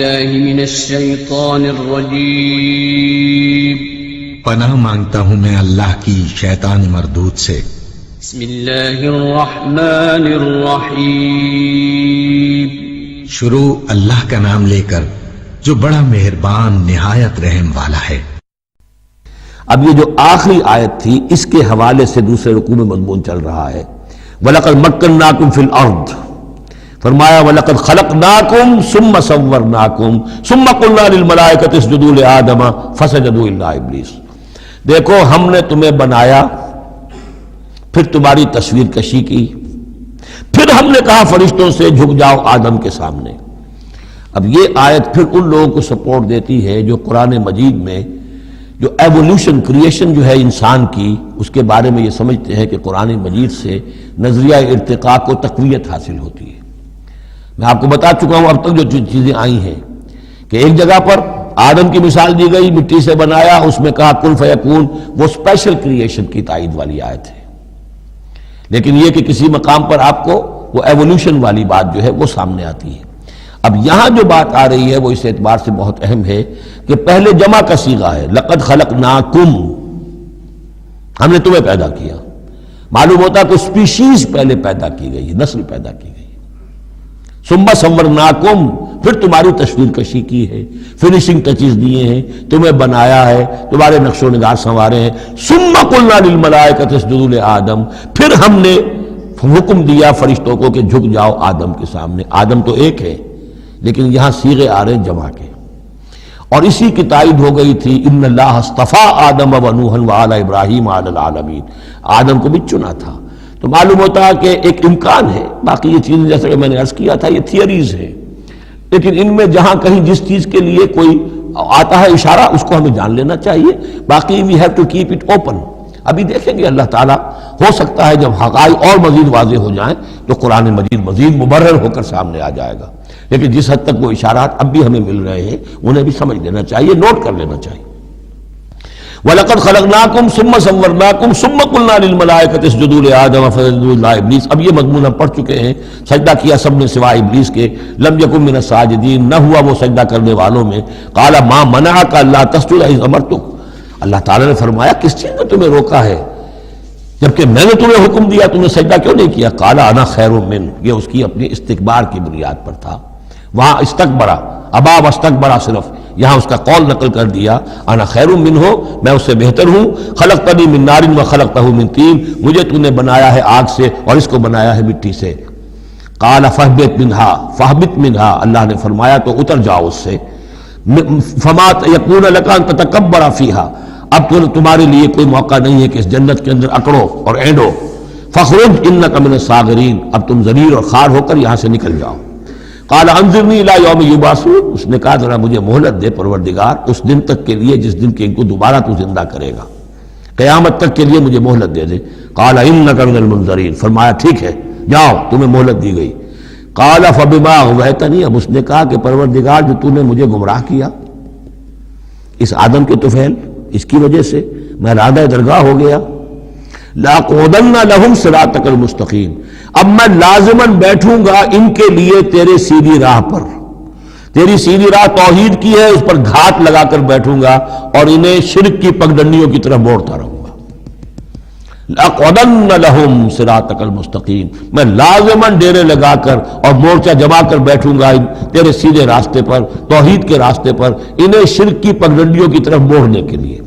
بالله من الشيطان الرجيم پناہ مانگتا ہوں میں اللہ کی شیطان مردود سے۔ بسم الله الرحمن الرحيم شروع اللہ کا نام لے کر جو بڑا مہربان نہایت رحم والا ہے۔ اب یہ جو آخری آیت تھی اس کے حوالے سے دوسرے رکوع میں مضمون چل رہا ہے۔ وَلَقَدْ مَكَّنَّاكُمْ فِي الْأَرْضِ، فرمایا وَلَقَدْ خَلَقْنَاكُمْ ثُمَّ صَوَّرْنَاكُمْ ثُمَّ قُلْنَا لِلْمَلَائِكَةِ اسْجُدُوا لِآدَمَ فَسَجَدُوا إِلَّا إِبْلِيسَ، دیکھو ہم نے تمہیں بنایا، پھر تمہاری تصویر کشی کی، پھر ہم نے کہا فرشتوں سے جھک جاؤ آدم کے سامنے۔ اب یہ آیت پھر ان لوگوں کو سپورٹ دیتی ہے جو قرآن مجید میں جو ایوولوشن کریشن جو ہے انسان کی، اس کے بارے میں یہ سمجھتے ہیں کہ قرآن مجید سے نظریہ ارتقاء کو تقویت حاصل ہوتی ہے۔ میں آپ کو بتا چکا ہوں اب تک جو چیزیں آئی ہیں کہ ایک جگہ پر آدم کی مثال دی گئی، مٹی سے بنایا، اس میں کہا کن فیکون، وہ اسپیشل کریشن کی تائید والی آیت ہے۔ لیکن یہ کہ کسی مقام پر آپ کو وہ ایوولوشن والی بات جو ہے وہ سامنے آتی ہے۔ اب یہاں جو بات آ رہی ہے وہ اس اعتبار سے بہت اہم ہے کہ پہلے جمع کا صیغہ ہے، لقد خلقناکم، ہم نے تمہیں پیدا کیا، معلوم ہوتا ہے کہ اسپیشیز پہلے پیدا کی گئی ہے، نسل پیدا کی گئی ہے۔ ثم صورناکم، پھر تمہاری تصویر کشی کی ہے، فنیشنگ ٹچز دیے ہیں، تمہیں بنایا ہے، تمہارے نقش و نگار سنوارے ہیں۔ ثم قلنا للملائکۃ اسجدوا لآدم، پھر ہم نے حکم دیا فرشتوں کو کہ جھک جاؤ آدم کے سامنے۔ آدم تو ایک ہے لیکن یہاں صیغے آ رہے ہیں جمع کے، اور اسی کی تائید ہو گئی تھی ان اللہ اصطفیٰ آدم و نوحا وآل ابراہیم علی العالمین، آدم کو بھی چنا تھا۔ تو معلوم ہوتا ہے کہ ایک امکان ہے، باقی یہ چیزیں جیسے کہ میں نے عرض کیا تھا یہ تھیوریز ہیں، لیکن ان میں جہاں کہیں جس چیز کے لیے کوئی آتا ہے اشارہ اس کو ہمیں جان لینا چاہیے، باقی we have to keep it open. ابھی دیکھیں گے اللہ تعالیٰ، ہو سکتا ہے جب حقائق اور مزید واضح ہو جائیں تو قرآن مجید مزید مبرر ہو کر سامنے آ جائے گا، لیکن جس حد تک وہ اشارات اب بھی ہمیں مل رہے ہیں انہیں بھی سمجھ لینا چاہیے، نوٹ کر لینا چاہیے۔ وَلَقَدْ خَلَقْنَاكُمْ ثُمَّ صَوَّرْنَاكُمْ ثُمَّ قُلْنَا لِلْمَلَائِكَةِ اسْجُدُوا لِآدَمَ فَسَجَدُوا إِلَّا إِبْلِيسَ۔ اب یہ مضمون ہم پڑھ چکے ہیں، سجدہ کیا سب نے سوائے ابلیس کے، لم یکن من الساجدین، نہ ہوا وہ سجدہ کرنے والوں میں۔ قَالَ مَا مَنَعَكَ أَلَّا تَسْجُدَ إِذْ أَمَرْتُكَ، اللہ تعالیٰ نے فرمایا کس چیز نے تمہیں روکا ہے جبکہ میں نے تمہیں حکم دیا، تم نے سجدہ کیوں نہیں کیا؟ قَالَ أَنَا خَيْرٌ مِّنْهُ، یہ اس کی اپنی استکبار کی بنیاد پر تھا، وہاں استکبرا ابا واستکبرا، صرف یہاں اس کا قول نقل کر دیا، انا خیر منہ، میں اس سے بہتر ہوں، خلقتنی من نار وخلقتہ من طین، مجھے تو نے بنایا ہے آگ سے اور اس کو بنایا ہے مٹی سے۔ قال فاہبط منہا، اللہ نے فرمایا تو اتر جاؤ اس سے، فما یکون لک ان تتکبر فیہا، اب تو تمہارے لیے کوئی موقع نہیں ہے کہ اس جنت کے اندر اکڑو اور اینڈو، فخرج انک من الصاغرین، اب تم ذلیل اور خوار ہو کر یہاں سے نکل جاؤ۔ قال انظرنی الی یوم یبعثون، اس نے کہا ذرا مجھے مہلت دے پروردگار اس دن تک کے لیے جس دن کے ان کو دوبارہ تو زندہ کرے گا، قیامت تک کے لیے مجھے مہلت دے دے۔ قال انک من المنظرین، فرمایا ٹھیک ہے جاؤ تمہیں مہلت دی گئی۔ قال فبما اغویتنی، اب اس نے کہا کہ پروردگار جو تو نے مجھے گمراہ کیا اس آدم کے طفیل، اس کی وجہ سے میں رادہ درگاہ ہو گیا، لَأَقْعُدَنَّ لَهُمْ صِرَاطَكَ الْمُسْتَقِيمَ، اب میں لازماً بیٹھوں گا ان کے لیے تیرے سیدھی راہ پر، تیری سیدھی راہ توحید کی ہے، اس پر گھات لگا کر بیٹھوں گا اور انہیں شرک کی پگڈنڈیوں کی طرف موڑتا رہوں گا۔ لَأَقْعُدَنَّ لَهُمْ صِرَاطَكَ الْمُسْتَقِيمَ، میں لازماً ڈیرے لگا کر اور مورچہ جما کر بیٹھوں گا تیرے سیدھے راستے پر، توحید کے راستے پر، انہیں شرک کی پگڈنڈیوں کی طرف موڑنے کے لیے۔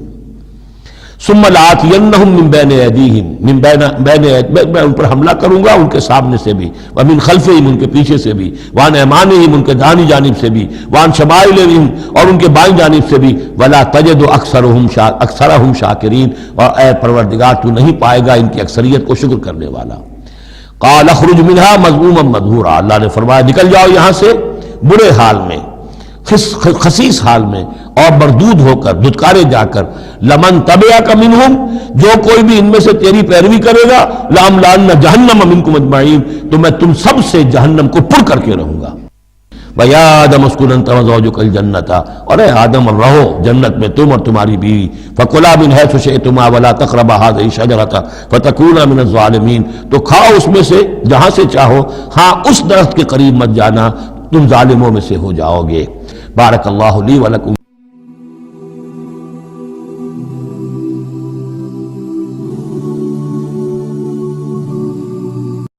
ثم لآتینہم من بین ایدیہم، میں ان پر حملہ کروں گا ان کے سامنے سے بھی، ومن خلفہم ان کے پیچھے سے بھی، وعن ایمانہم ان کے دانی جانب سے بھی، وعن شمائلہم اور ان کے بائیں جانب سے بھی، ولا تجد اکثرہم شاکرین، اور اے پروردگار تو نہیں پائے گا ان کی اکثریت کو شکر کرنے والا۔ قال اخرج منہا مذموما مدحورا، اللہ نے فرمایا نکل جاؤ یہاں سے برے حال میں، خسیس حال میں اور مردود ہو کر، دھتکارے جا کر، لمن تبعک منہم، جو کوئی بھی ان میں سے تیری پیروی کرے گا، لاملأن جہنم منکم اجمعین، تو میں تم سب سے جہنم کو پر کر کے رہوں گا۔ وَيَا آدَمُ اسْكُنْ أَنْتَ وَزَوْجُكَ الْجَنَّةَ، اور اے آدم رہو جنت میں تم اور تمہاری بیوی، فَكُلَا مِنْ حَيْثُ شِئْتُمَا وَلَا تَقْرَبَا هَٰذِهِ الشَّجَرَةَ فَتَكُونَا مِنَ الظَّالِمِينَ، تو کھاؤ اس میں سے جہاں سے چاہو، ہاں اس درخت کے قریب مت جانا، تم ظالموں میں سے ہو جاؤ گے۔ بارک اللہ لی ولکم